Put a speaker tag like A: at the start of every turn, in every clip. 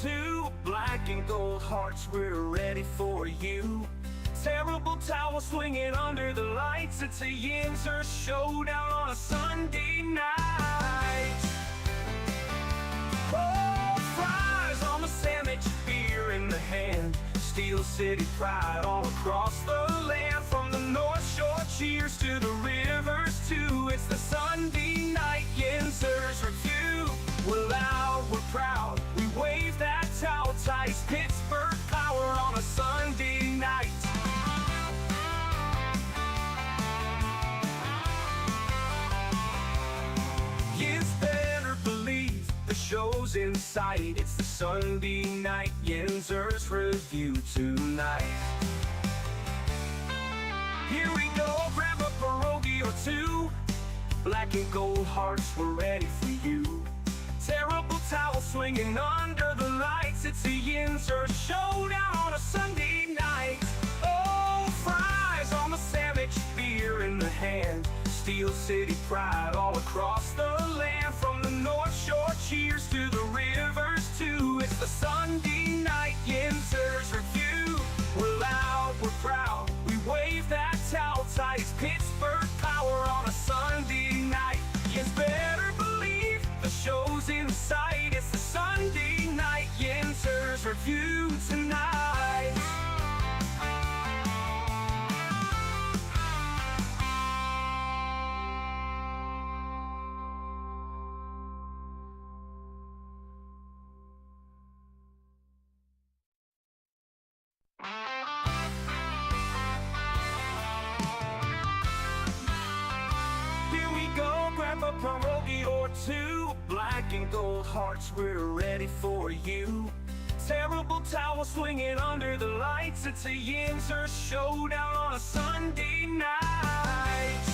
A: two. Black and gold hearts, we're ready for you. Terrible towel swinging under the lights. It's a yinzer showdown on a Sunday night. Oh, fries on the sandwich, beer in the hand. Steel City pride all across the land. From the North Shore cheers to the rivers too. It's the Sunday night yinzers review. We're loud, we're proud, we wave that towel tight. Pittsburgh power on a Sunday night. You better believe the show's in sight. It's the Sunday night yinzers review tonight. Here we go, grab a pierogi or two. Black and gold hearts, we're ready for you. Terrible towel swinging under the lights. It's a yinzer showdown on a Sunday night. Oh, fries on the sandwich, beer in the hand. Steel City pride all across the land. From the North Shore cheers to the rivers too. It's the Sunday night yinzers review. We're loud, we're proud, we wave that towel tight. Pittsburgh power on a Sunday night. You better believe the show's in sight. It's the Sunday night yinzers review tonight. Here we go, grab a pierogi or two. Black and gold hearts, we're ready for you. Terrible towel swinging under the lights. It's a yinzer showdown on a Sunday night.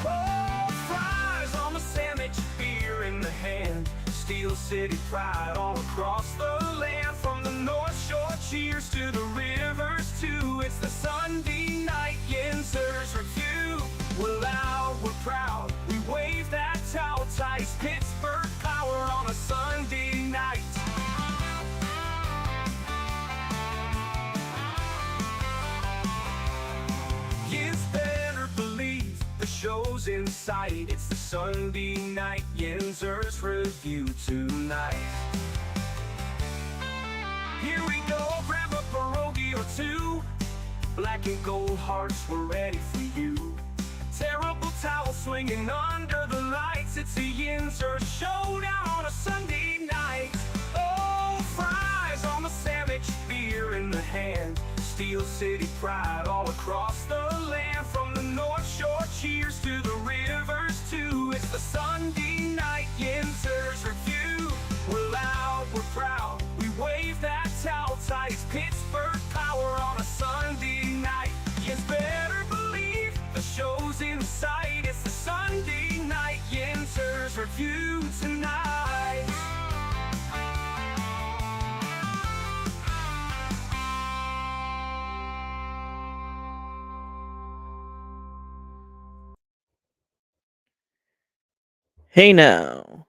A: Oh, fries on the sandwich, beer in the hand. Steel City pride all across the land. From the North Shore cheers to the rivers too. It's the Sunday night yinzers review. We're loud, we're proud, we wave that towel tight. Pittsburgh power on a Sunday night. You better believe the show's in sight. It's the Sunday night yinzers review tonight. Here we go, grab a pierogi or two. Black and gold hearts, we're ready for you. Terrible towel swinging under the lights. It's a yinzer showdown on a Sunday night. Oh, fries on the sandwich, beer in the hand. Steel City pride all across the land. From the North Shore cheers to the rivers too. It's the Sunday night yinzers review. We're loud, we're proud, we wave that towel tight. Pittsburgh power on a Sunday night. You better believe the show's in sight. It's the Sunday night yinzers review tonight.
B: Hey now,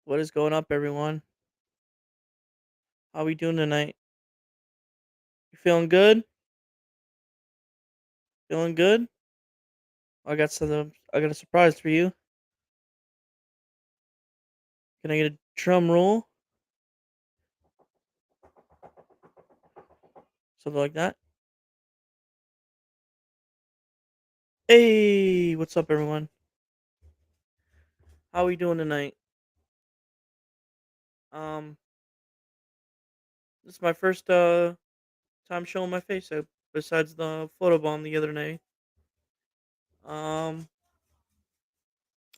B: what is going up, everyone? How we doing tonight? You feeling good? Feeling good? I got something. I got a surprise for you. Can I get a drum roll? Something like that. Hey, what's up, everyone? How we doing tonight? Um, this is my first time showing my face. Besides the photo bomb the other day. Um,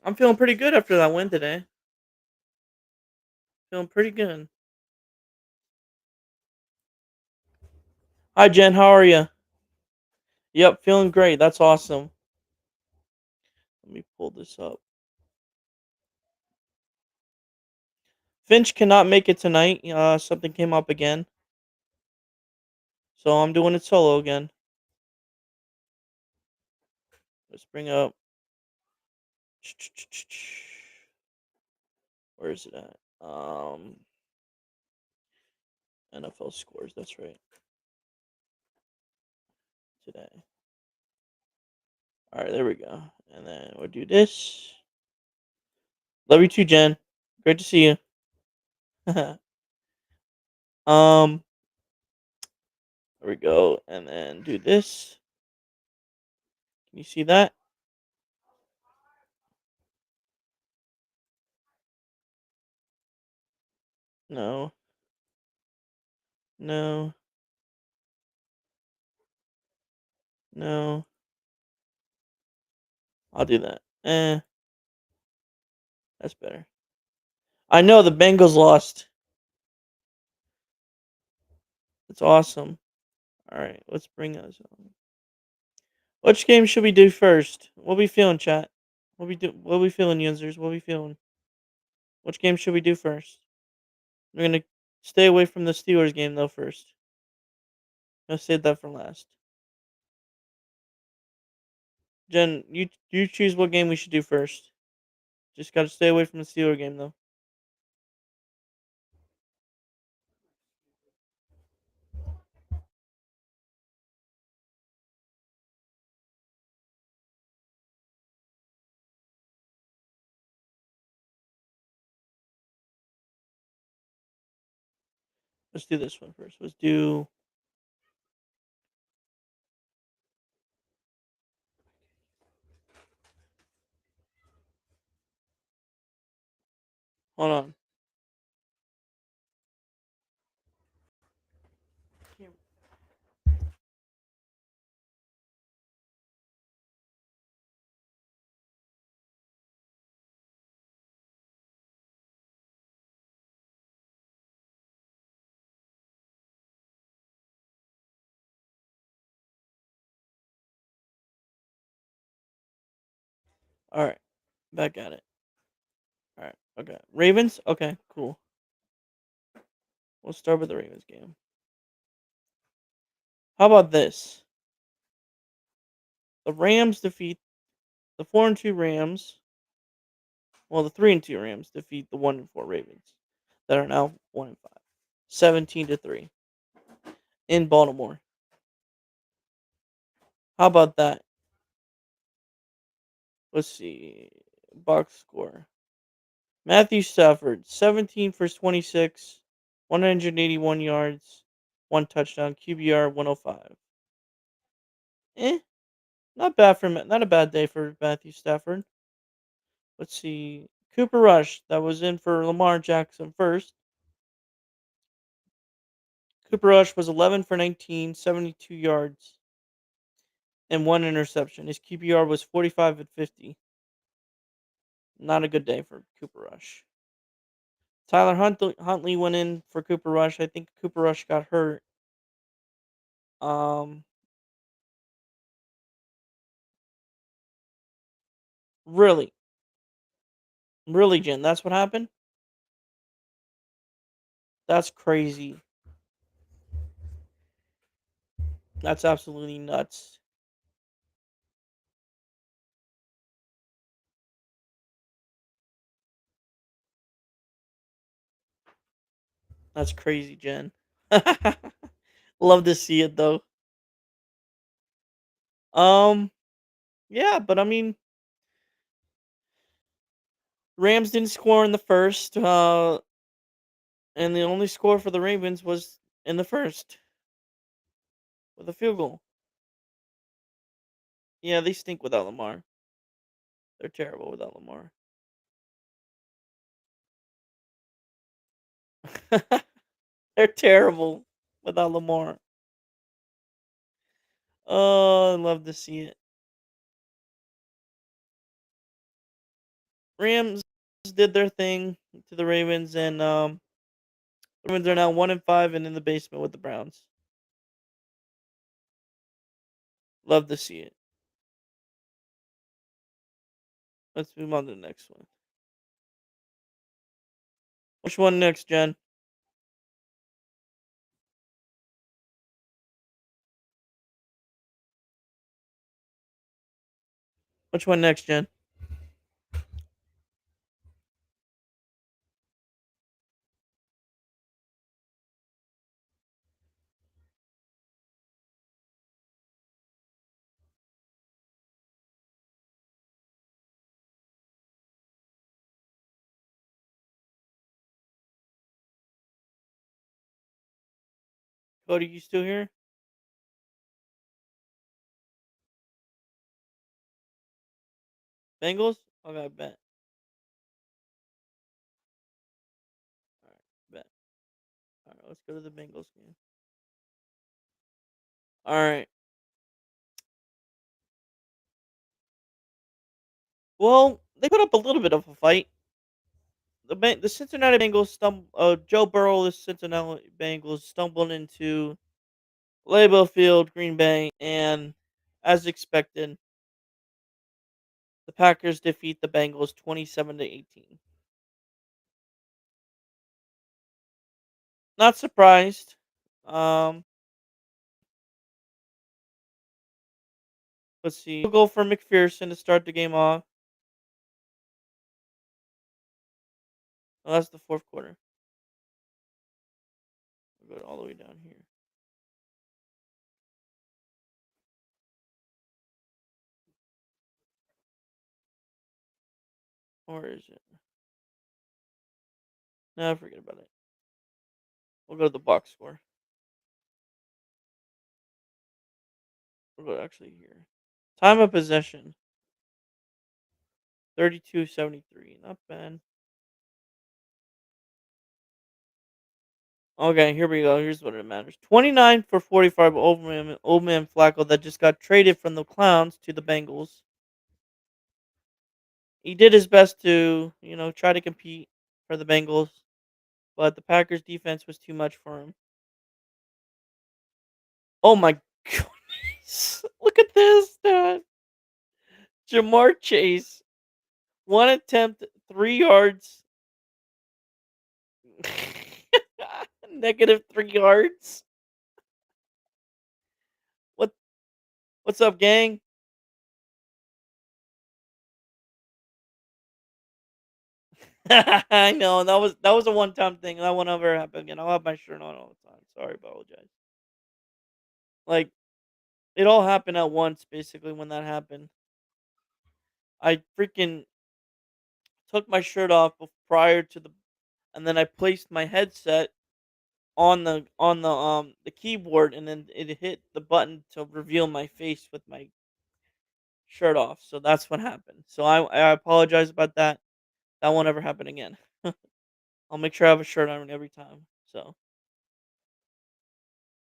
B: I'm feeling pretty good after that win today. Feeling pretty good. Hi, Jen. How are you? Yep, feeling great. That's awesome. Let me pull this up. Finch cannot make it tonight. Something came up again. So I'm doing it solo again. Let's bring up. Where is it at? NFL scores. That's right. Today. All right, there we go. And then we'll do this. Love you too, Jen. Great to see you. um, there we go. And then do this. Can you see that? No. No. No. I'll do that. That's better. I know the Bengals lost. It's awesome. All right, let's bring us on. Which game should we do first? What we feeling, chat? What we feeling, users? What we feeling? Which game should we do first? We're gonna stay away from the Steelers game though first. I'll save that for last. Jen, you choose what game we should do first. Just gotta stay away from the Steelers game though. Let's do this one first. Let's do. Hold on. All right, back at it. All right, okay. Ravens. Okay, cool. We'll start with the Ravens game. How about this? The Rams defeat the 4-2 Rams. Well, the 3-2 Rams defeat the 1-4 Ravens that are now 1-5. 17-3 in Baltimore. How about that? Let's see. Box score. Matthew Stafford, 17 for 26, 181 yards, one touchdown, QBR 105. Not bad for not a bad day for Matthew Stafford. Let's see. Cooper Rush, that was in for Lamar Jackson first. Cooper Rush was 11 for 19, 72 yards, and one interception. His QBR was 45 at 50. Not a good day for Cooper Rush. Tyler Huntley went in for Cooper Rush. I think Cooper Rush got hurt. Um, really, really, Jen, that's what happened. That's crazy. That's absolutely nuts. That's crazy, Jen. Love to see it though. Um, yeah, but I mean, Rams didn't score in the first. And the only score for the Ravens was in the first with a field goal. Yeah, they stink without Lamar. They're terrible without Lamar. They're terrible without Lamar. Oh, I love to see it. Rams did their thing to the Ravens, and Ravens are now 1-5 and in the basement with the Browns. Love to see it. Let's move on to the next one. Which one next, Jen? Which one next, Jen? Cody, you still here? Bengals? Okay, bet. All right, bet. All right, let's go to the Bengals game. All right. Well, they put up a little bit of a fight. The Cincinnati Bengals Joe Burrow, the Cincinnati Bengals stumbled into Lambeau Field, Green Bay, and as expected, the Packers defeat the Bengals 27-18. Not surprised. Um, let's see. We'll go for McPherson to start the game off. Oh, that's the fourth quarter. We'll go all the way down here. Or is it? No, forget about it. We'll go to the box score. We'll go actually here. Time of possession 32-73. Not bad. Okay, here we go. Here's what it matters. 29 for 45 old man Flacco that just got traded from the Clowns to the Bengals. He did his best to, try to compete for the Bengals, but the Packers defense was too much for him. Oh my goodness. Look at this, dude. Jamar Chase, one attempt, 3 yards, -3 yards. What what's up, gang? I know that was a one time thing. That won't ever happen again. I'll have my shirt on all the time. Sorry, apologize. Like it all happened at once, basically. When that happened, I freaking took my shirt off prior to and then I placed my headset on the keyboard, and then it hit the button to reveal my face with my shirt off. So that's what happened. So I apologize about that. That won't ever happen again. I'll make sure I have a shirt on every time. So,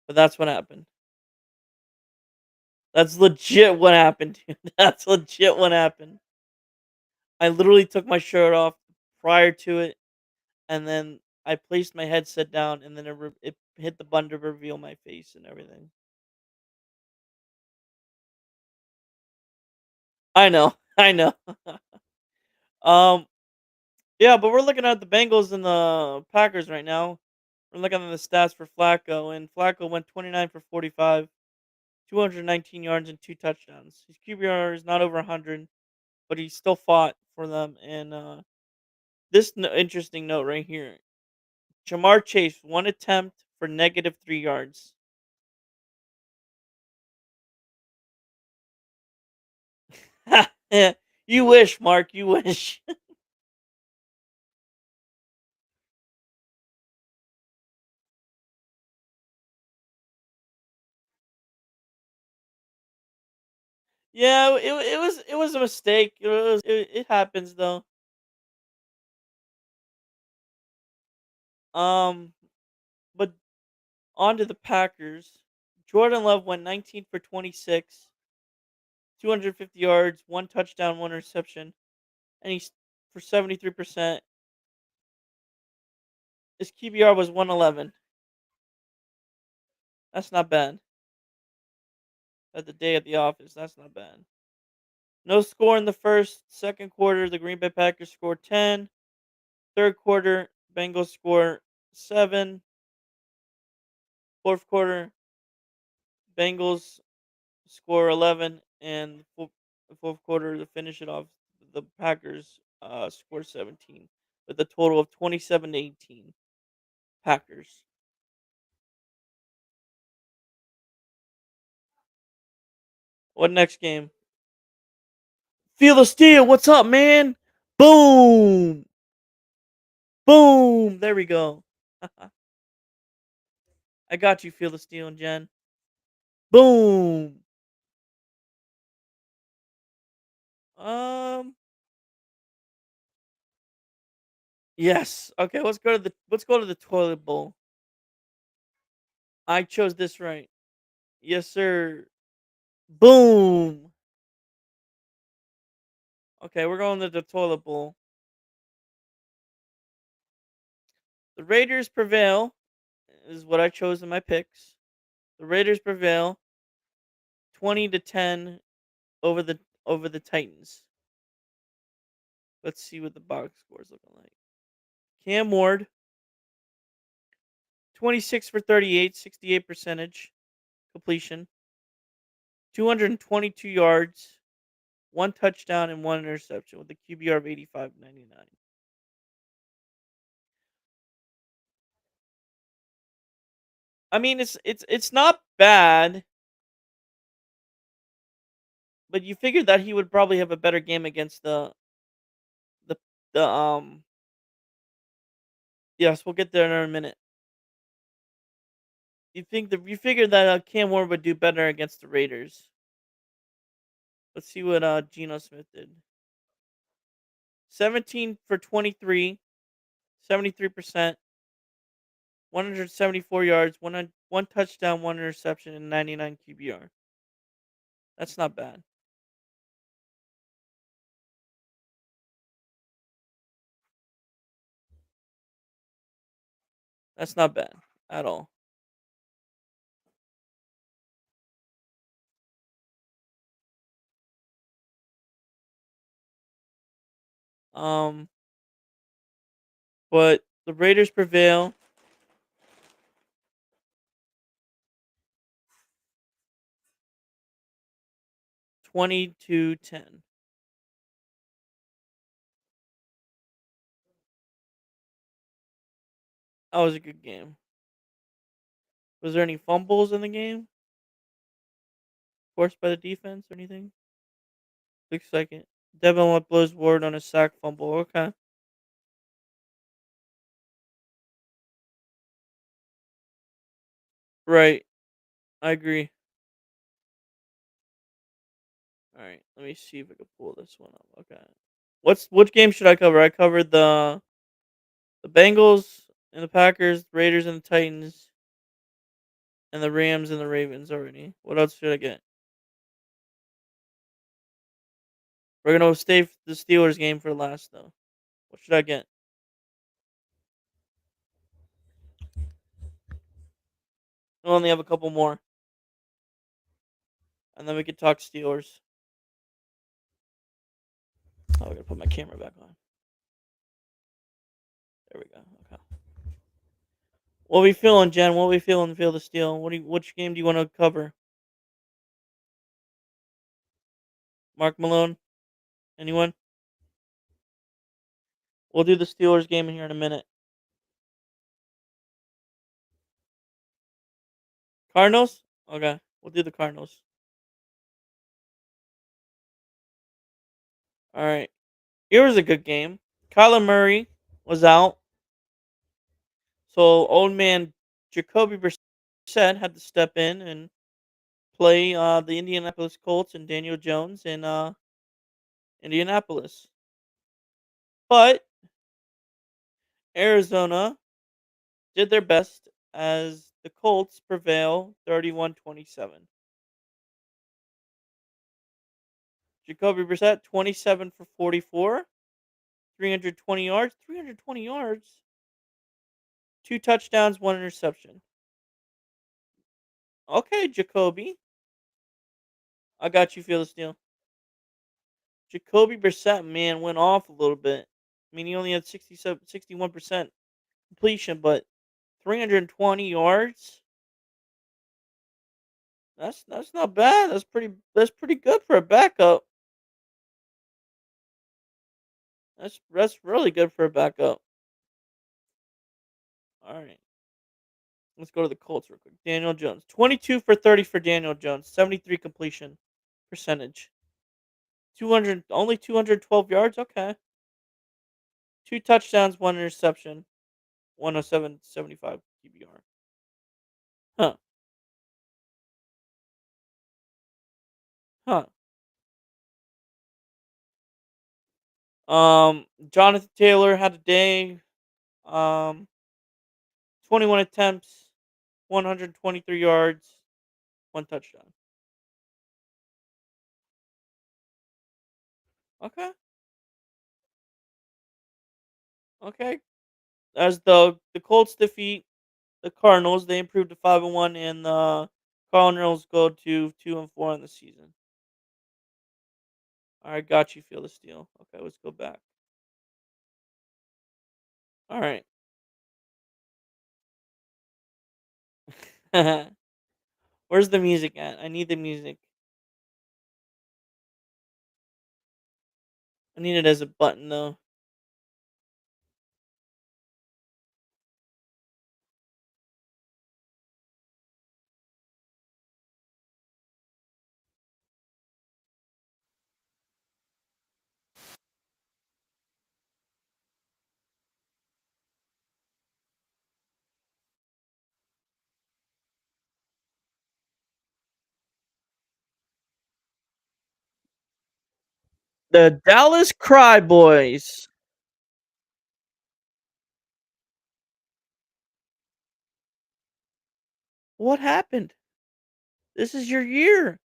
B: but that's what happened. That's legit what happened, dude. That's legit what happened. I literally took my shirt off prior to it, and then I placed my headset down, and then it hit the button to reveal my face and everything. I know, I know. um, yeah, but we're looking at the Bengals and the Packers right now. We're looking at the stats for Flacco, and Flacco went 29 for 45, 219 yards and 2 touchdowns. His QBR is not over 100, but he still fought for them. And interesting note right here: Jamar Chase, one attempt for -3 yards. You wish, Mark. You wish. Yeah, it was a mistake. It happens though. Um, but on to the Packers. Jordan Love went 19 for 26, 250 yards, one touchdown, one interception, and he's for 73%. His QBR was 111. That's not bad. At the day at the office, that's not bad. No score in the second quarter. The Green Bay Packers scored 10. Third quarter, Bengals score 7. Fourth quarter, Bengals score 11, and the fourth quarter to finish it off, the Packers score 17 with a total of 27-18. Packers. What next game? Feel the steel. What's up, man? Boom, boom. There we go. I got you. Feel the steel, Jen. Boom. Um. Yes. Okay. Let's go to the toilet bowl. I chose this right. Yes, sir. Boom. Okay, we're going to the toilet bowl. The Raiders prevail. Is what I chose in my picks. The Raiders prevail 20-10 over the Titans. Let's see what the box score is looking like. Cam Ward, 26 for 38, 68 percentage completion, 222 yards, one touchdown and one interception with a QBR of 85.99. I mean, it's not bad, but you figured that he would probably have a better game against the the. Yes, we'll get there in a minute. You figured that Cam Ward would do better against the Raiders. Let's see what Geno Smith did. 17 for 23, 73%, 174 yards, one touchdown, one interception, and 99 QBR. That's not bad. That's not bad at all. Um, but the Raiders prevail 20-10. That was a good game. Was there any fumbles in the game forced by the defense or anything? Looks like it. Devin blows Ward on a sack fumble. Okay. Right. I agree. All right. Let me see if I can pull this one up. Okay. Which game should I cover? I covered the Bengals and the Packers, Raiders and the Titans, and the Rams and the Ravens already. What else should I get? We're gonna save the Steelers game for last though. What should I get? We only have a couple more, and then we can talk Steelers. Oh, I gotta put my camera back on. There we go. Okay. What we feeling, Jen? What we feeling? Feel the steel. Which game do you want to cover? Mark Malone? Anyone? We'll do the Steelers game in here in a minute. Cardinals? Okay. We'll do the Cardinals. All right. Here was a good game. Kyler Murray was out, so old man Jacoby Brissett had to step in and play the Indianapolis Colts and Daniel Jones in Indianapolis. But Arizona did their best as the Colts prevail 31-27. Jacoby Brissett 27 for 44, 320 yards, 320 yards, two touchdowns, one interception. Okay, Jacoby, I got you. Feel the steal. Jacoby Brissett, man, went off a little bit. I mean, he only had 61% completion, but 320 yards. That's not bad. That's pretty good for a backup. That's really good for a backup. All right. Let's go to the Colts real quick. Daniel Jones. 22 for 30 for Daniel Jones. 73 completion percentage. 212 yards. Okay. Two touchdowns, one interception. 107.75 QBR. Huh. Huh. Jonathan Taylor had a day. Um, 21 attempts, 123 yards, one touchdown. Okay. Okay. As the Colts defeat the Cardinals, they improved to 5-1, and the Cardinals go to 2-4 in the season. All right, got you. Feel the steal. Okay, let's go back. All right. Where's the music at? I need the music. I need it as a button though. The Dallas Cry Boys. What happened? This is your year.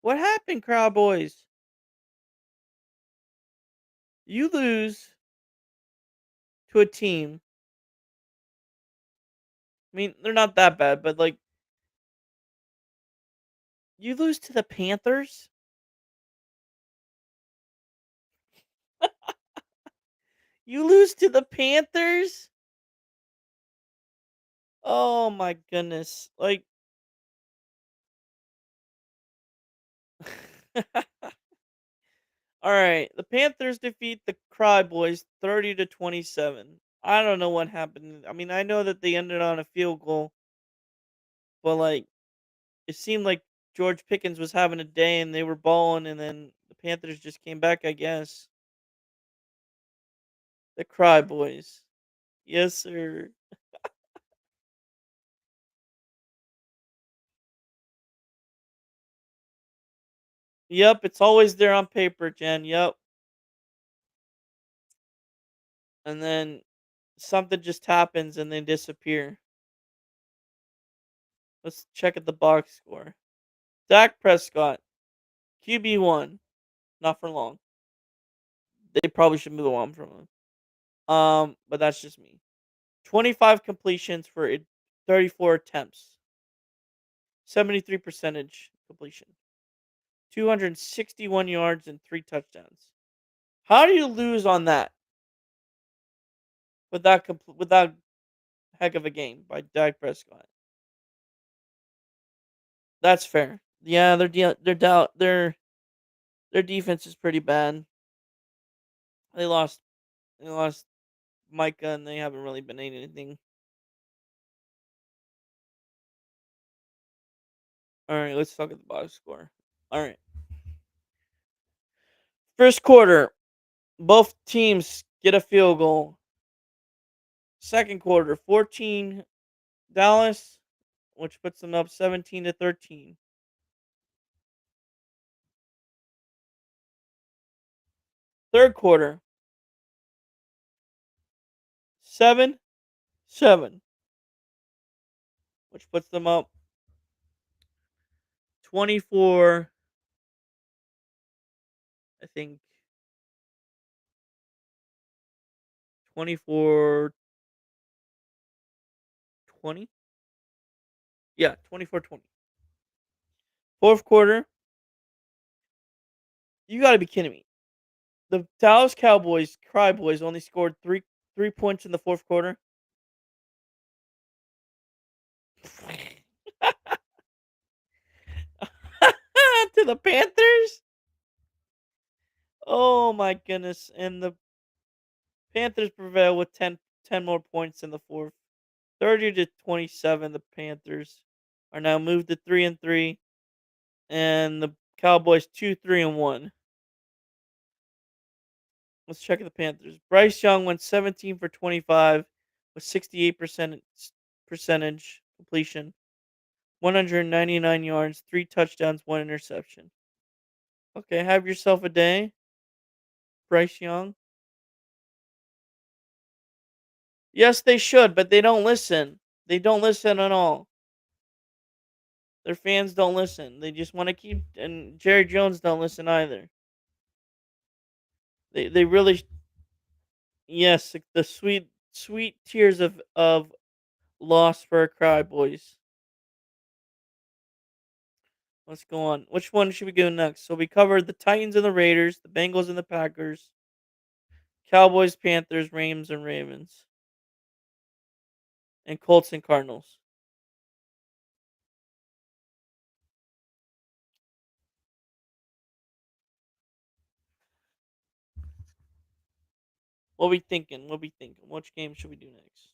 B: What happened, Cowboys? You lose to a team. I mean, they're not that bad, but like you lose to the Panthers. You lose to the Panthers. Oh my goodness! Like, all right, the Panthers defeat the Cry Boys 30-27. I don't know what happened. I mean, I know that they ended on a field goal, but like it seemed like George Pickens was having a day and they were balling, and then the Panthers just came back. I guess the Cry Boys. Yes, sir. Yep, it's always there on paper, Jen. Yep. And then something just happens and they disappear. Let's check at the box score. Dak Prescott, QB1, not for long. They probably should move on from him. But that's just me. 25 completions for 34 attempts, 73 percentage completion, 261 yards and 3 touchdowns. How do you lose on that with that heck of a game by Dak Prescott? That's fair. Yeah, their defense is pretty bad. They lost they lost Micah, and they haven't really been anything. All right, let's talk at the box score. All right, first quarter, both teams get a field goal. Second quarter, 14 Dallas, which puts them up 17-13. Third quarter, 7-7, which puts them up 24. I think 24-20. Yeah, 24-20. Fourth quarter, you got to be kidding me. The Dallas Cowboys, Cry Boys, only scored three points in the fourth quarter. To the Panthers. Oh my goodness! And the Panthers prevail with 10 more points in the fourth. 30-27. The Panthers are now moved to 3-3, and the Cowboys 2-3-1. Let's check the Panthers. Bryce Young went 17 for 25 with 68% percentage completion. 199 yards, 3 touchdowns, 1 interception. Okay, have yourself a day, Bryce Young. Yes, they should, but they don't listen. They don't listen at all. Their fans don't listen. They just want to keep, and Jerry Jones don't listen either. They really, yes, the sweet tears of loss for a cry, boys. Let's go on. Which one should we go next? So we covered the Titans and the Raiders, the Bengals and the Packers, Cowboys, Panthers, Rams and Ravens, and Colts and Cardinals. What we thinking? What we thinking? Which game should we do next?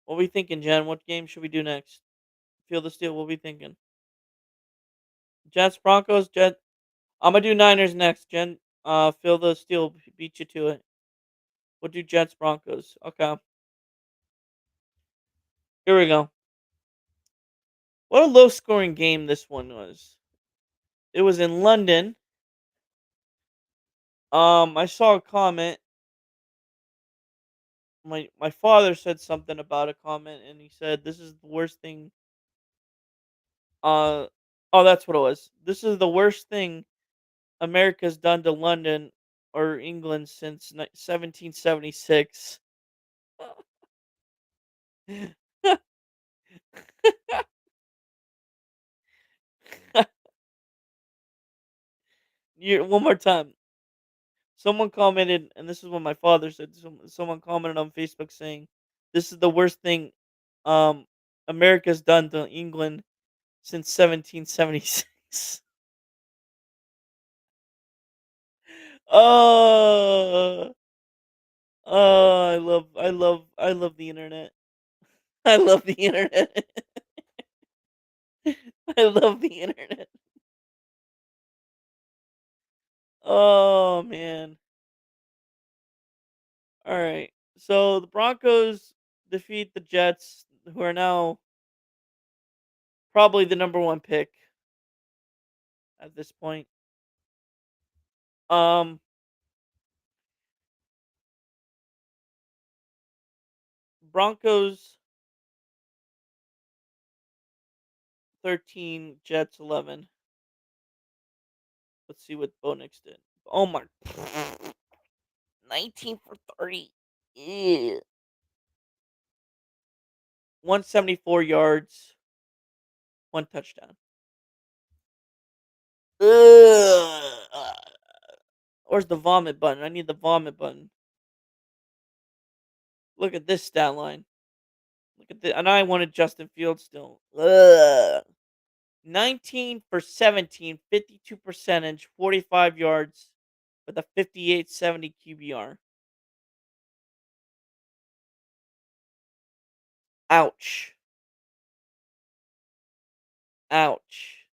B: What we thinking, Jen? What game should we do next? Feel the steel. What we thinking? Jets, Broncos, Jet. I'm gonna do Niners next, Jen. Feel the steel. Beat you to it. We'll do Jets, Broncos. Okay. Here we go. What a low scoring game this one was. It was in London. I saw a comment. My father said something about a comment, and he said this is the worst thing. Uh, oh, that's what it was. This is the worst thing America's done to London or England since 1776. One more time. Someone commented, and this is what my father said. Someone commented on Facebook saying, "This is the worst thing um America's done to England since 1776." Oh, I love the internet. I love the internet. I love the internet. Oh man. All right. So the Broncos defeat the Jets, who are now probably the number one pick at this point. Um, Broncos 13, Jets 11. Let's see what Bo Nix did. Oh my, 19 for 30. Ew. 174 yards, one touchdown. Ugh. Where's the vomit button? I need the vomit button. Look at this stat line. Look at this. And I wanted Justin Fields still. Ugh. 19 for 17, 52 percentage, 45 yards with a 58.70 QBR. Ouch. Ouch.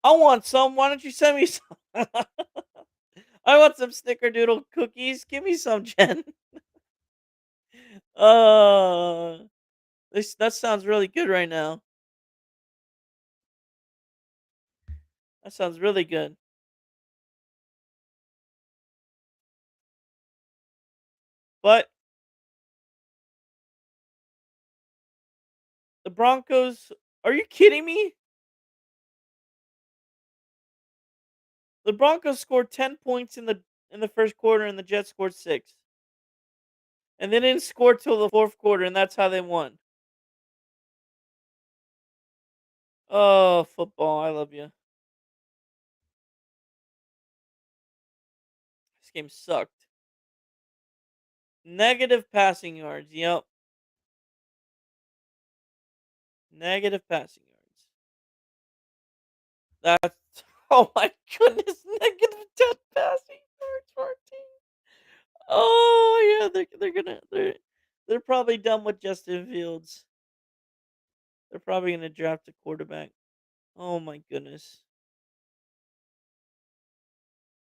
B: I want some. Why don't you send me some? I want some snickerdoodle cookies. Give me some, Jen. Uh, that sounds really good right now. That sounds really good. But the Broncos, are you kidding me? The Broncos scored 10 points in the first quarter and the Jets scored 6. And they didn't score till the fourth quarter and that's how they won. Oh, football, I love you. This game sucked. Negative passing yards. Yep. Negative passing yards. That's oh my goodness, negative 10 passing yards for our team. Oh yeah, they're probably done with Justin Fields. They're probably gonna draft a quarterback. Oh my goodness.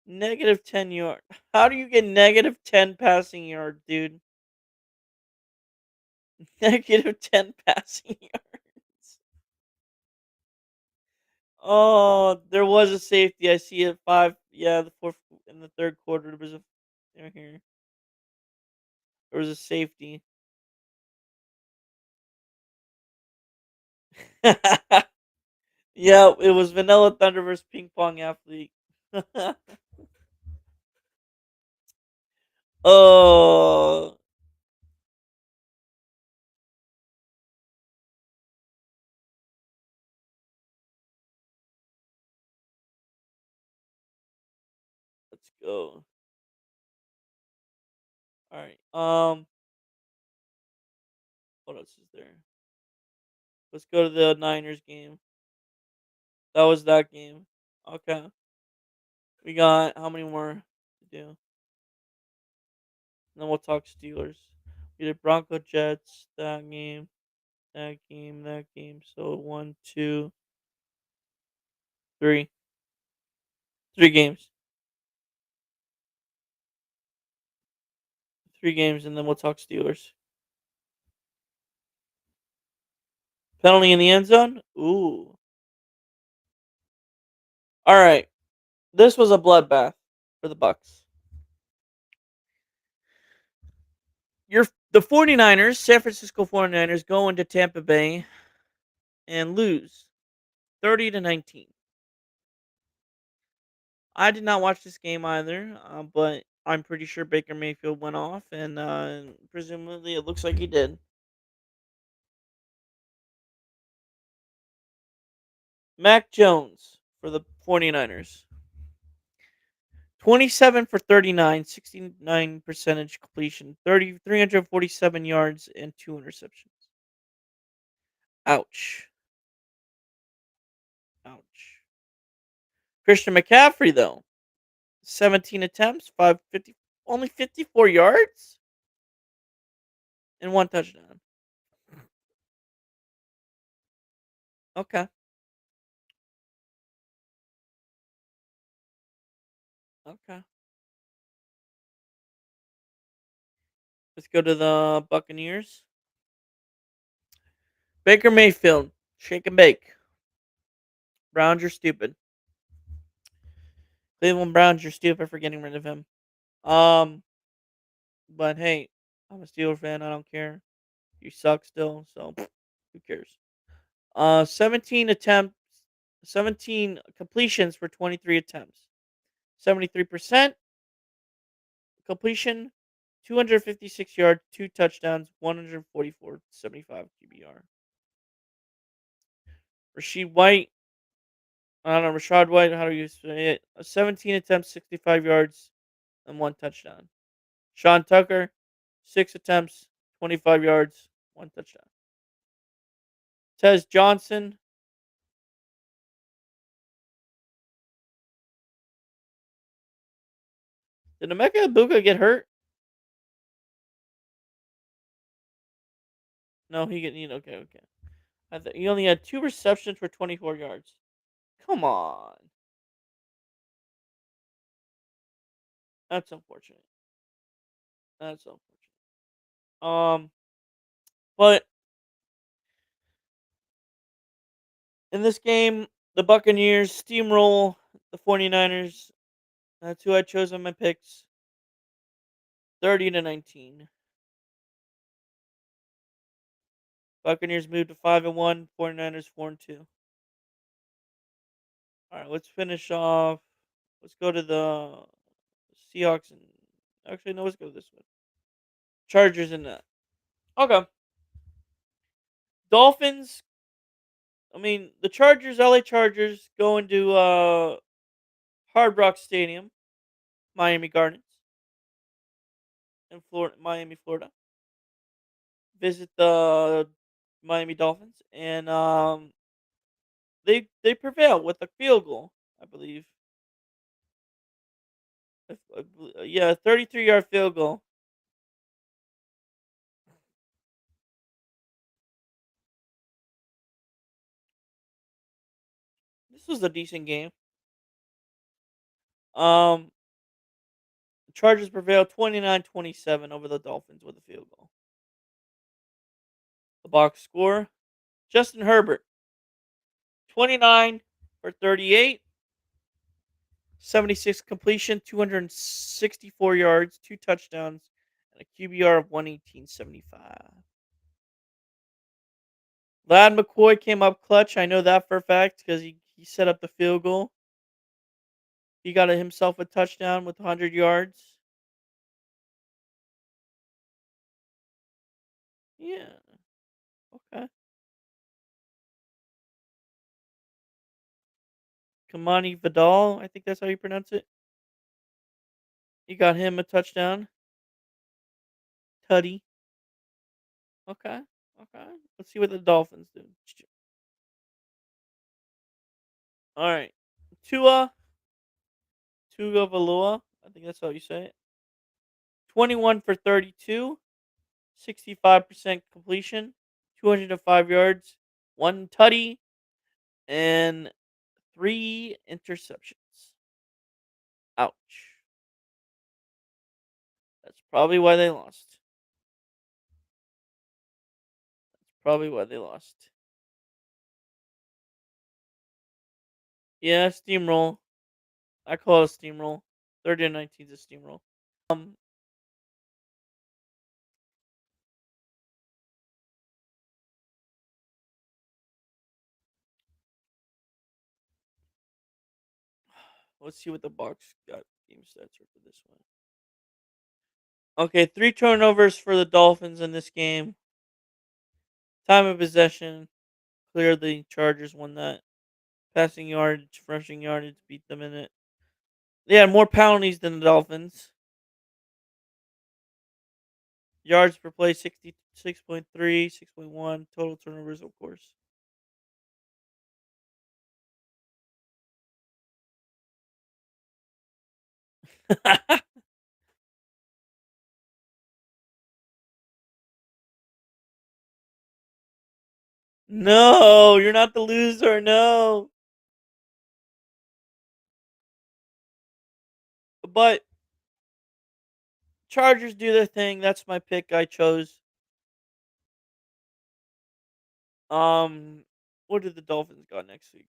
B: Negative 10 yard. How do you get negative 10 passing yard, dude? Negative 10 passing yards. Oh, there was a safety. I see it 5. Yeah, the fourth in the third quarter there was a there here. There was a safety. Yeah, it was Vanilla Thunder versus Ping Pong Athlete. Oh, let's go. All right. What else is there? Let's go to the Niners game. That was that game. Okay. We got how many more to do? And then we'll talk Steelers. We did Bronco Jets, that game, that game, that game. So one, two, three. Three games. Three games, and then we'll talk Steelers. Penalty in the end zone? Ooh. Alright. This was a bloodbath for the Bucks. The 49ers, San Francisco 49ers, go into Tampa Bay and lose 30-19. I did not watch this game either, but I'm pretty sure Baker Mayfield went off, and presumably it looks like he did. Mac Jones for the 49ers. 27 for 39, 69 percentage completion, 347 yards, and 2 interceptions. Ouch. Ouch. Christian McCaffrey, though, 17 attempts, 550, only 54 yards, and 1 touchdown. Okay. Okay. Let's go to the Buccaneers. Baker Mayfield, shake and bake. Browns, you're stupid. Cleveland Browns, you're stupid for getting rid of him. Um, but hey, I'm a Steelers fan. I don't care. You suck still, so who cares? 17 attempts, 17 completions for 23 attempts, 73% completion, 256 yards, 2 touchdowns, 144.75 QBR. Rashid White, I don't know, Rashad White, how do you say it? 17 attempts, 65 yards, and 1 touchdown. Sean Tucker, 6 attempts, 25 yards, 1 touchdown. Tez Johnson, did Emeka Ibuka get hurt? No, okay, okay. He only had 2 receptions for 24 yards. Come on. That's unfortunate. That's unfortunate. But in this game, the Buccaneers steamroll the 49ers. That's who I chose on my picks. 30-19. Buccaneers move to 5-1. 49ers 4-2. All right, let's finish off. Let's go to the Seahawks and actually no, let's go this one. Chargers and that. Okay. Dolphins. I mean, the Chargers, LA Chargers, go into Hard Rock Stadium, Miami Gardens, in Florida, Miami, Florida. Visit the Miami Dolphins, and they prevail with a field goal, I believe. Yeah, 33-yard field goal. This was a decent game. Um, Chargers prevailed 29-27 over the Dolphins with a field goal. The box score: Justin Herbert, 29 for 38, 76 completion, 264 yards, 2 touchdowns, and a QBR of 118.75. Lad McCoy came up clutch. I know that for a fact because he set up the field goal. He got himself a touchdown with 100 yards. Yeah. Okay. Kamani Vidal, I think that's how you pronounce it. You got him a touchdown. Tutty. Okay. Okay. Let's see what the Dolphins do. All right. Tua Valua. I think that's how you say it. 21 for 32, 65% completion, 205 yards, one tutty, and three interceptions. Ouch. That's probably why they lost. Probably why they lost. Yeah, steamroll. I call it a steamroll. 30-19 is a steamroll. Um, let's see what the box got game stats are for this one. Okay, 3 turnovers for the Dolphins in this game. Time of possession, clearly Chargers won that. Passing yardage, rushing yardage beat them in it. They had more penalties than the Dolphins. Yards per play 66.3, 6.1. Total turnovers, of course. No, you're not the loser. No. But Chargers do their thing. That's my pick. I chose. Um, what did the Dolphins got next week?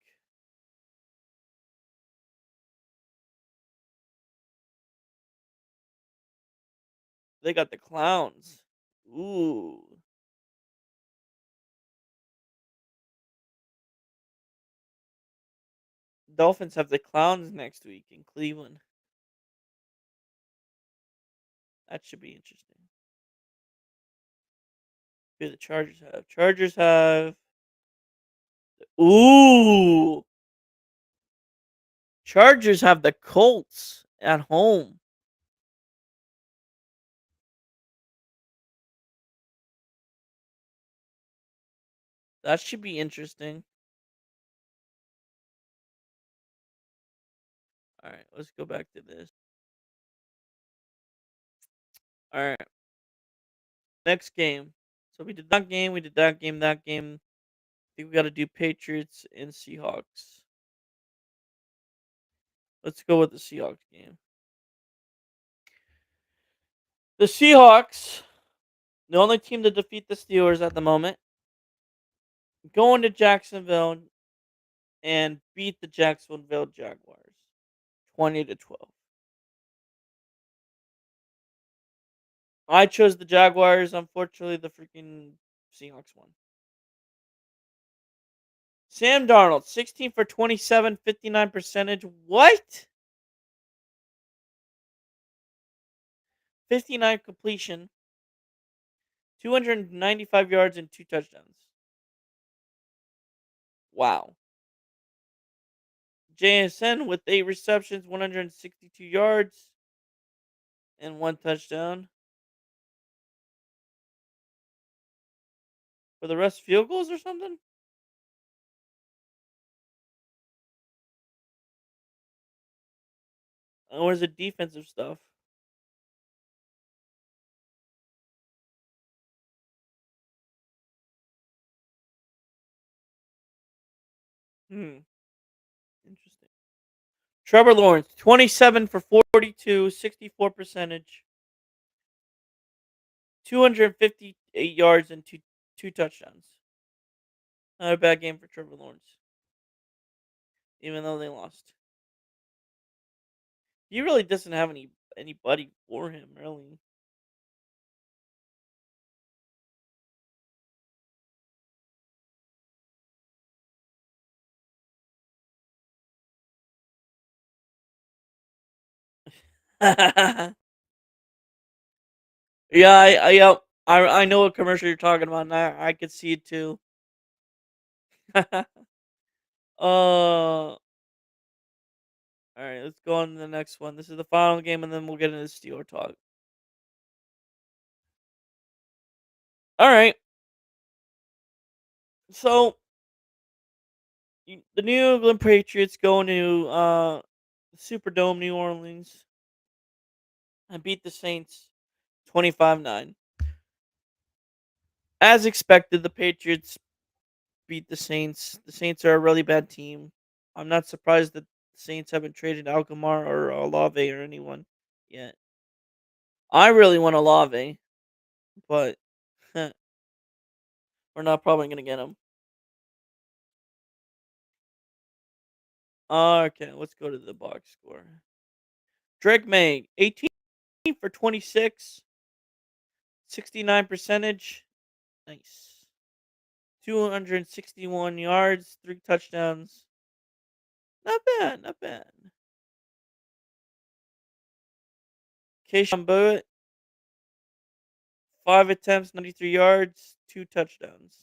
B: They got the Clowns. Ooh, Dolphins have the Clowns next week in Cleveland. That should be interesting. Who the Chargers have? Chargers have. Ooh, Chargers have the Colts at home. That should be interesting. All right, let's go back to this. All right, next game. So we did that game. We did that game. That game. I think we got to do Patriots and Seahawks. Let's go with the Seahawks game. The Seahawks, the only team to defeat the Steelers at the moment, going to Jacksonville and beat the Jacksonville Jaguars 20-12. I chose the Jaguars. Unfortunately, the freaking Seahawks won. Sam Darnold, 16 for 27, 59 percentage. What? 59 completion, 295 yards, and 2 touchdowns. Wow. JSN with 8 receptions, 162 yards, and 1 touchdown. For the rest, field goals or something? Or is it defensive stuff? Hmm. Interesting. Trevor Lawrence, 27 for 42, 64 percentage, 258 yards and two touchdowns. Not a bad game for Trevor Lawrence, even though they lost. He really doesn't have anybody for him, really. Yeah, I know what commercial you're talking about, and I could see it too. All right, let's go on to the next one. This is the final game, and then we'll get into Steeler talk. All right, so the New England Patriots going to Superdome, New Orleans, and beat the Saints 25-9. As expected, the Patriots beat the Saints. The Saints are a really bad team. I'm not surprised that the Saints haven't traded Alkamar or Olave or anyone yet. I really want Olave, but we're not probably going to get him. Okay, let's go to the box score. Drake May, 18 for 26, 69 percentage. Nice. 261 yards, 3 touchdowns. Not bad, not bad. Keishon Butt, 5 attempts, 93 yards, 2 touchdowns.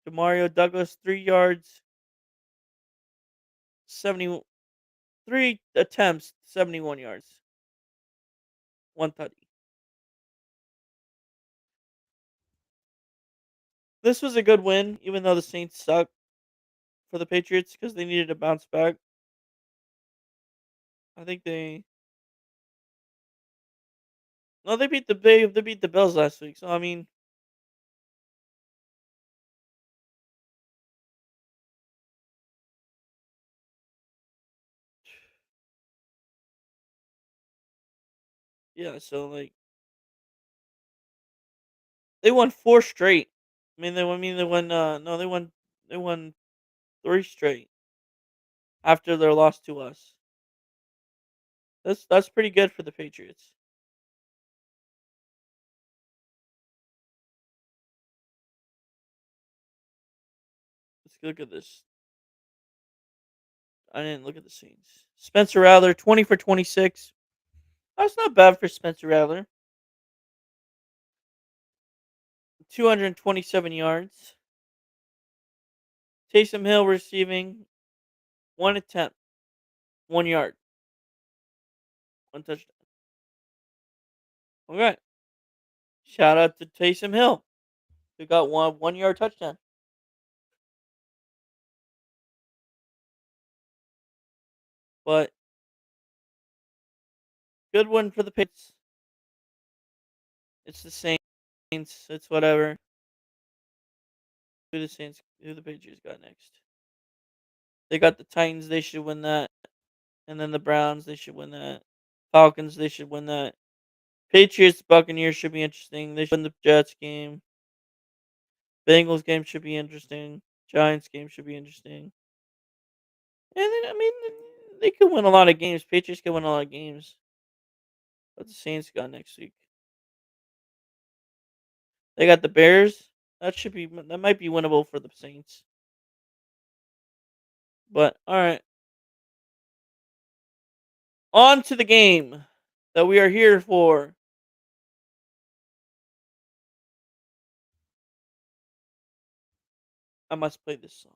B: Demario Douglas, 3 yards, 73 attempts, 71 yards, 1 tutty. This was a good win, even though the Saints suck for the Patriots because they needed to bounce back. I think they no, they beat the Bills last week. So I mean, yeah. So like they won 4 straight. They won. No, they won 3 straight after their loss to us. That's pretty good for the Patriots. Let's look at this. I didn't look at the Saints. Spencer Rattler, 20 for 26. That's not bad for Spencer Rattler. 227 yards. Taysom Hill receiving 1 attempt, 1 yard, 1 touchdown. Okay. Shout out to Taysom Hill, who got 1 yard touchdown. But good one for the Patriots. It's the Saints. It's whatever. Who the Patriots got next? They got the Titans. They should win that. And then the Browns. They should win that. Falcons. They should win that. Patriots Buccaneers should be interesting. They should win the Jets game. Bengals game should be interesting. Giants game should be interesting. And then they could win a lot of games. Patriots could win a lot of games. But the Saints got next week. They got the Bears. That might be winnable for the Saints. But all right, on to the game that we are here for. I must play this song.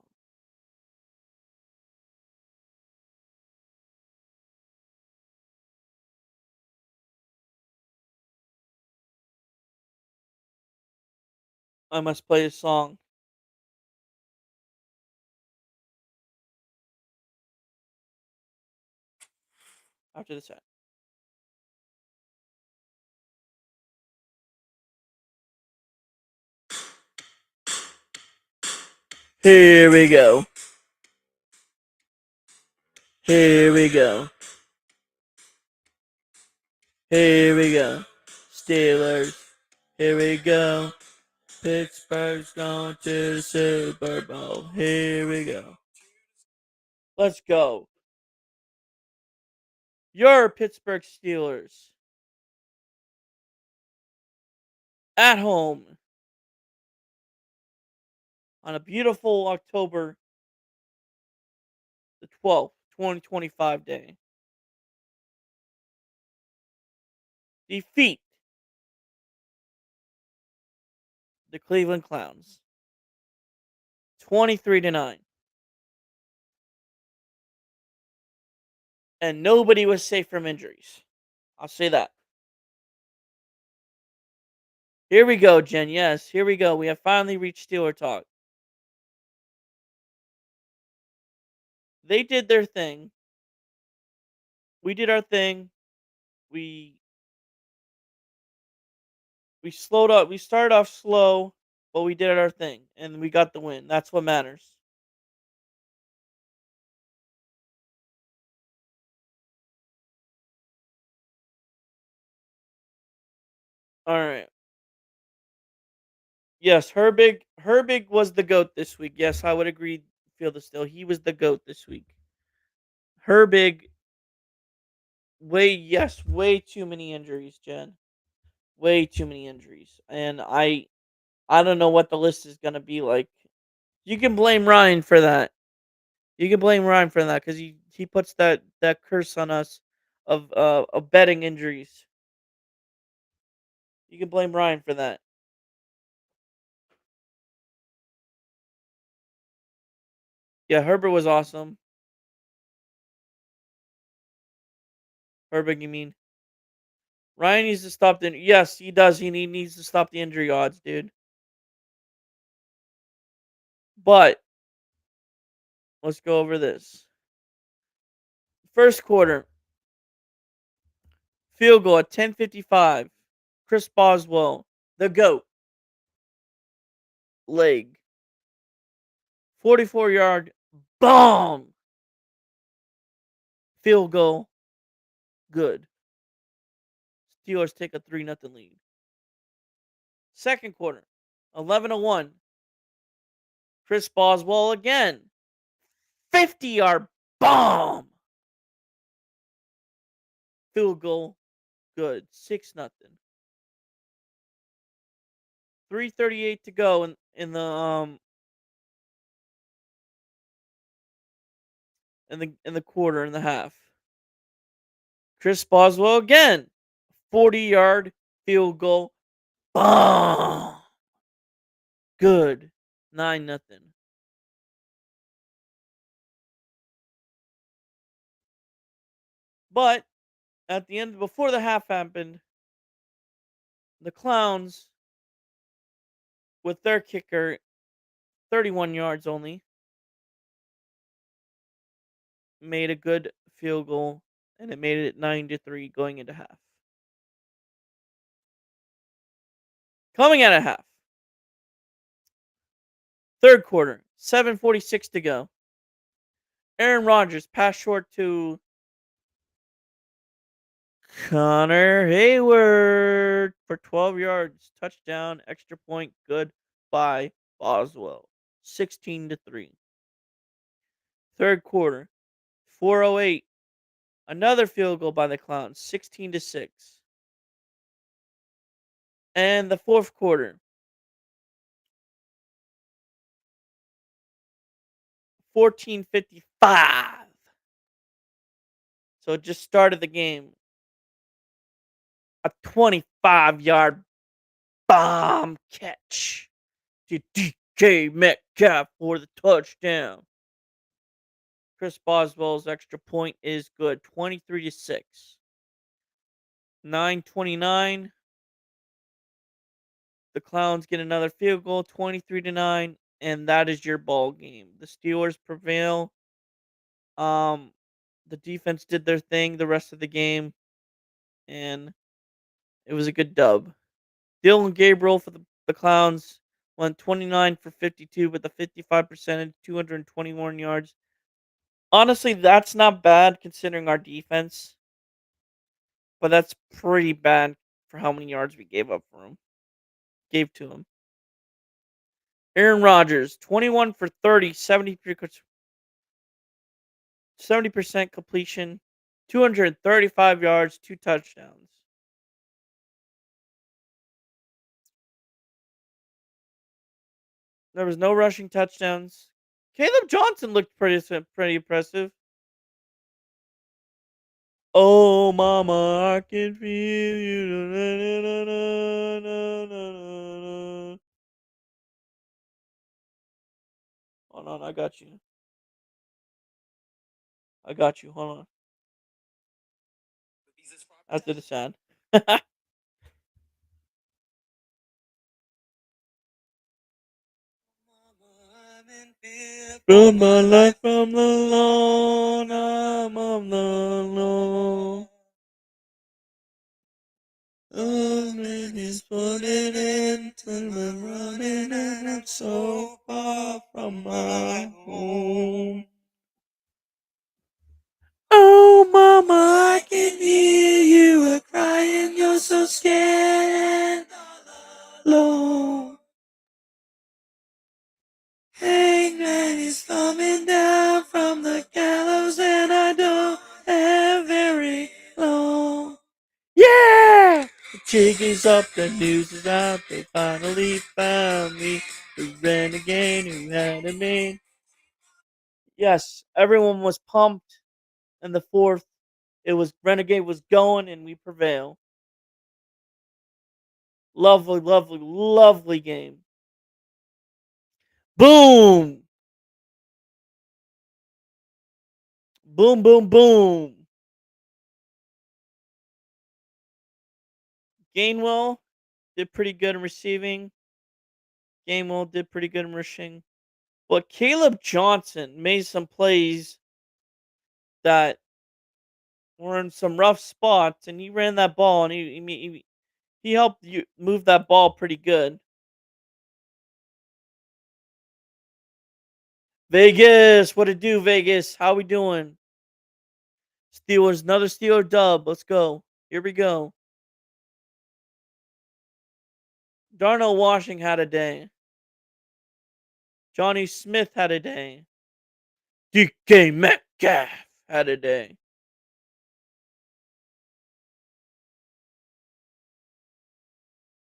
B: I must play a song after this. Here we go. Here we go. Here we go. Steelers. Here we go. Pittsburgh's going to the Super Bowl. Here we go. Let's go. Your Pittsburgh Steelers at home on a beautiful October the 12th, 2025 day. Defeat the Cleveland Clowns 23-9. And nobody was safe from injuries. I'll say that. Here we go, Jen. Yes, here we go. We have finally reached Steeler talk. They did their thing. We did our thing. We we slowed up. We started off slow, but we did our thing and we got the win. That's what matters. All right. Yes, Herbig was the goat this week. Yes, I would agree. Feel the still. He was the goat this week. Herbig, way too many injuries, Jen. Way too many injuries, and I don't know what the list is gonna be like. You can blame Ryan for that. You can blame Ryan for that because he puts that curse on us of betting injuries. You can blame Ryan for that. Yeah, Herbert was awesome. Herbert, you mean? Ryan needs to stop the. Yes, he does. Needs to stop the injury odds, dude. But let's go over this. First quarter, field goal at 10:55. Chris Boswell, the goat, leg, 44-yard bomb, field goal, good. Steelers take a 3-0 lead. Second quarter, 11:01. Chris Boswell again, 50-yard bomb, field goal, good. 6-0. 3:38 to go in the quarter in the half. Chris Boswell again, 40-yard field goal, bomb, good. 9-0. But at the end, before the half happened, the Clowns, with their kicker, 31 yards only, made a good field goal, and it made it 9-3 going into half. Coming out of half, third quarter, 7:46 to go. Aaron Rodgers passed short to Connor Hayward for 12 yards, touchdown, extra point, good by Boswell, 16-3. Third quarter, 4:08, another field goal by the Clowns, 16-6. And the fourth quarter, 14:55. So it just started the game. A 25-yard bomb catch to DK Metcalf for the touchdown. Chris Boswell's extra point is good. 23-6. 9:29. The Clowns get another field goal, 23-9, and that is your ball game. The Steelers prevail. Um, the defense did their thing the rest of the game, and it was a good dub. Dylan Gabriel for the Clowns went 29 for 52 with a 55 percentage, 221 yards, Honestly, that's not bad considering our defense, but that's pretty bad for how many yards we gave to him. Aaron Rodgers, 21 for 30, 70% completion, 235 yards, 2 touchdowns. There was no rushing touchdowns. Caleb Johnson looked pretty impressive. Oh, mama, I can feel you. Na, na, na, na, na, na, na. Hold on, I got you. I got you. Hold on. After the sound. From my life from the Lord, I'm of the Lord. Running is putting into my running, and I'm so far from my home. Oh, mama, I can hear you a crying. You're so scared and all alone. Hangman is coming down from the gallows, and I don't have very long. Yeah! The jig is up, the news is out. They finally found me, the renegade who had it made. Yes, everyone was pumped. In the fourth, it was Renegade was going, and we prevail. Lovely, lovely, lovely game. Boom! Boom, boom, boom. Gainwell did pretty good in receiving. Gainwell did pretty good in rushing. But Caleb Johnson made some plays that were in some rough spots, and he ran that ball, and he helped you move that ball pretty good. Vegas, what it do, Vegas? How we doing? Steelers, another Steeler dub. Let's go. Here we go. Darnell Washington had a day. Johnny Smith had a day. DK Metcalf had a day.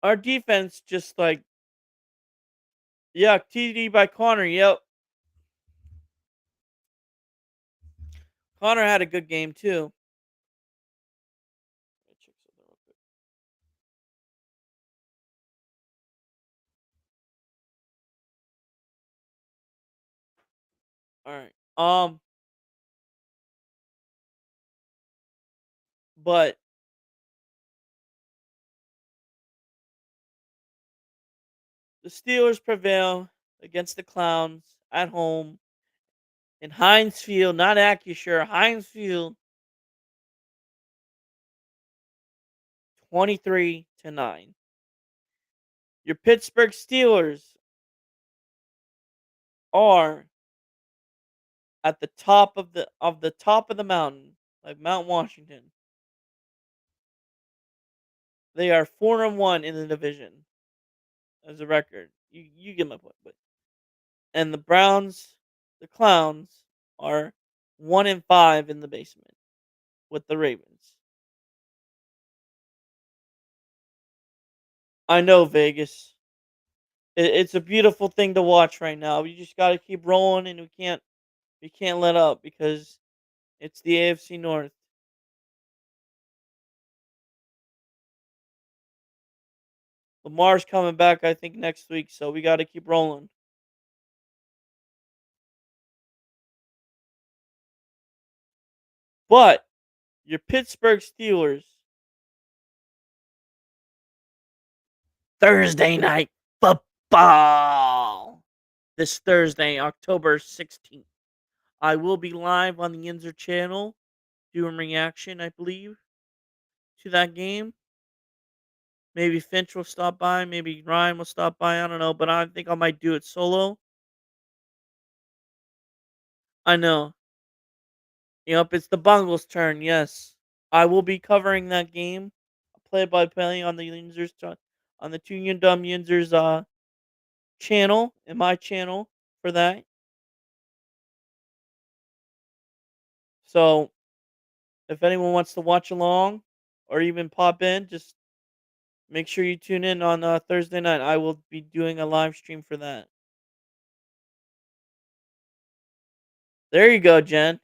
B: Our defense just like, yeah, TD by Connor. Yep. Connor had a good game too. All right. But the Steelers prevail against the Clowns at home in Heinz Field, not Acusure, Heinz Field, 23-9. Your Pittsburgh Steelers are at the top of the mountain, like Mount Washington. They are 4-1 in the division as a record. You get my point, but and the Browns, the Clowns, are 1-5 in the basement with the Ravens. I know Vegas. It's a beautiful thing to watch right now. We just got to keep rolling, and we can't let up because it's the AFC North. Lamar's coming back, I think, next week, so we got to keep rolling. But your Pittsburgh Steelers, Thursday night football. This Thursday, October 16th. I will be live on the Yinzer channel doing reaction, I believe, to that game. Maybe Finch will stop by. Maybe Ryan will stop by. I don't know, but I think I might do it solo. I know. Yep, it's the Bungles' turn. Yes, I will be covering that game, play by play on the on the Two Yun Dumb Yinzers channel and my channel for that. So if anyone wants to watch along or even pop in, just make sure you tune in on Thursday night. I will be doing a live stream for that. There you go, Jen.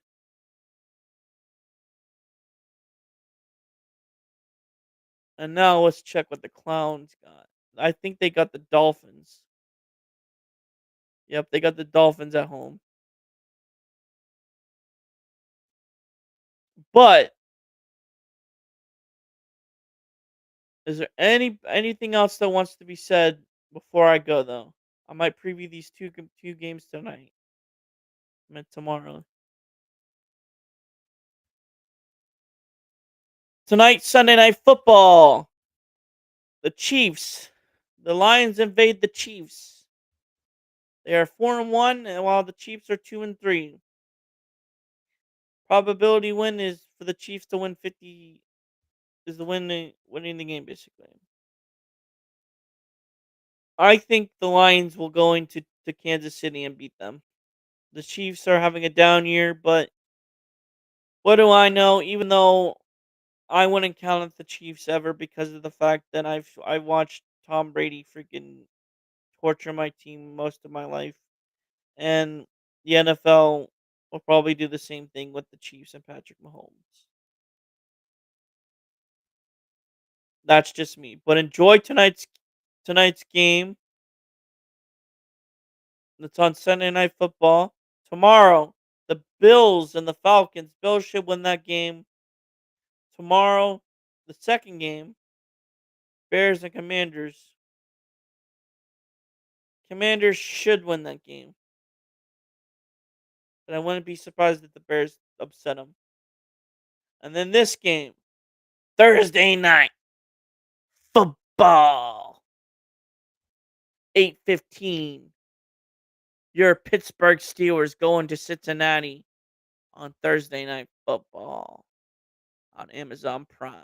B: And now let's check what the Clowns got. I think they got the Dolphins. Yep, they got the Dolphins at home. But is there anything else that wants to be said before I go though? I might preview these two games tonight. I meant tomorrow. Tonight, Sunday Night Football. The Chiefs. The Lions invade the Chiefs. They are 4-1, and while the Chiefs are 2-3. Probability win is for the Chiefs to win 50 is the winning the game basically. I think the Lions will go into to Kansas City and beat them. The Chiefs are having a down year, but what do I know? Even though I wouldn't count out the Chiefs ever because of the fact that I watched Tom Brady freaking torture my team most of my life, and the NFL will probably do the same thing with the Chiefs and Patrick Mahomes. That's just me. But enjoy tonight's game. It's on Sunday Night Football. Tomorrow, the Bills and the Falcons. Bills should win that game. Tomorrow, the second game, Bears and Commanders. Commanders should win that game. But I wouldn't be surprised if the Bears upset them. And then this game, Thursday night football, 8:15. Your Pittsburgh Steelers going to Cincinnati on Thursday night football on Amazon Prime.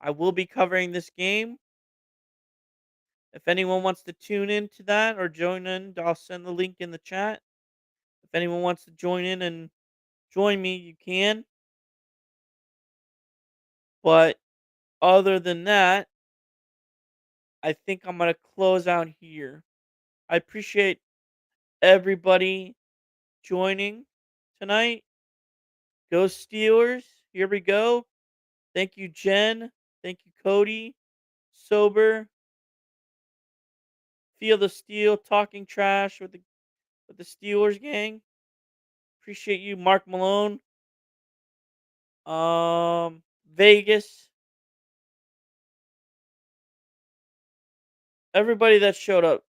B: I will be covering this game. If anyone wants to tune in to that or join in, I'll send the link in the chat. If anyone wants to join in and join me, you can. But other than that, I think I'm going to close out here. I appreciate everybody joining tonight. Go Steelers. Here we go. Thank you, Jen. Thank you, Cody. Sober. Feel the Steel talking trash with the Steelers gang. Appreciate you, Mark Malone. Vegas. Everybody that showed up.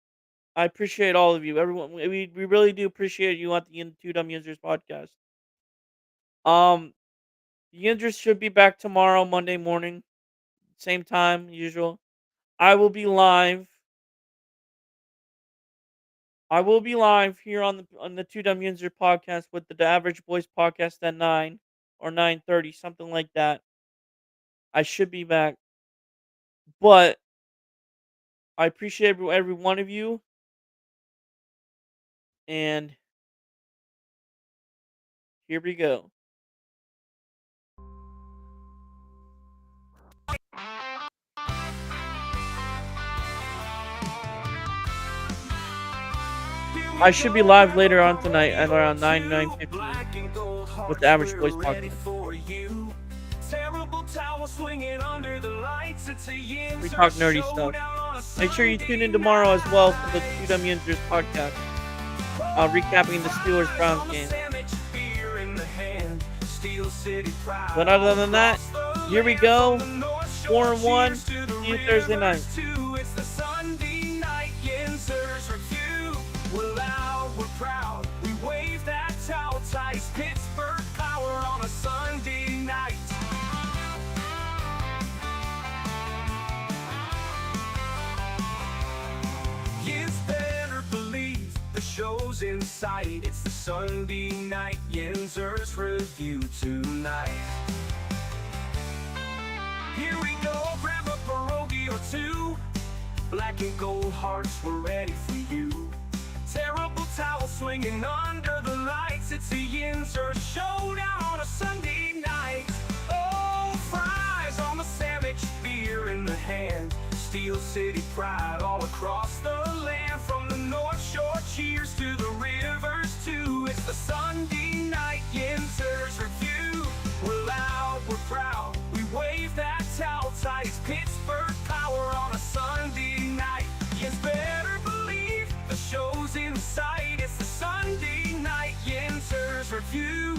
B: I appreciate all of you. Everyone, we really do appreciate you on the Two Dumb Users podcast. Um, the Yinzers should be back tomorrow, Monday morning, same time usual. I will be live. I will be live here on the Two Dumb Yinzer podcast with the Average Boys podcast at 9 or 9:30, something like that. I should be back, but I appreciate every one of you, and here we go. I should be live later on tonight at around 9:15 with the Average Boys podcast. We talk nerdy stuff. Make sure you tune in tomorrow as well for the Two Dumb Yinzers podcast, recapping the Steelers Browns game. But other than that, here we go. 4-1. See you Thursday night.
A: It's the Sunday night Yinzers review. We're loud, we're proud. We wave that towel ties. Pittsburgh power on a Sunday night. You better believe the show's in sight. It's the Sunday night Yinzer's review tonight. Here we go, grab a pierogi or two. Black and gold hearts were ready for you. Terrible towel swinging under the lights. It's a yinzer showdown on a Sunday night. Oh, fries on the sandwich, beer in the hand. Steel City pride all across the land. From the North Shore cheers to the rivers too. It's the Sunday night Yinzer's review. We're loud, we're proud, we wave that towel tight. It's Pittsburgh power on a Sunday night. Yes, better believe the show's in sight. It's the Sunday night Yinzer's review.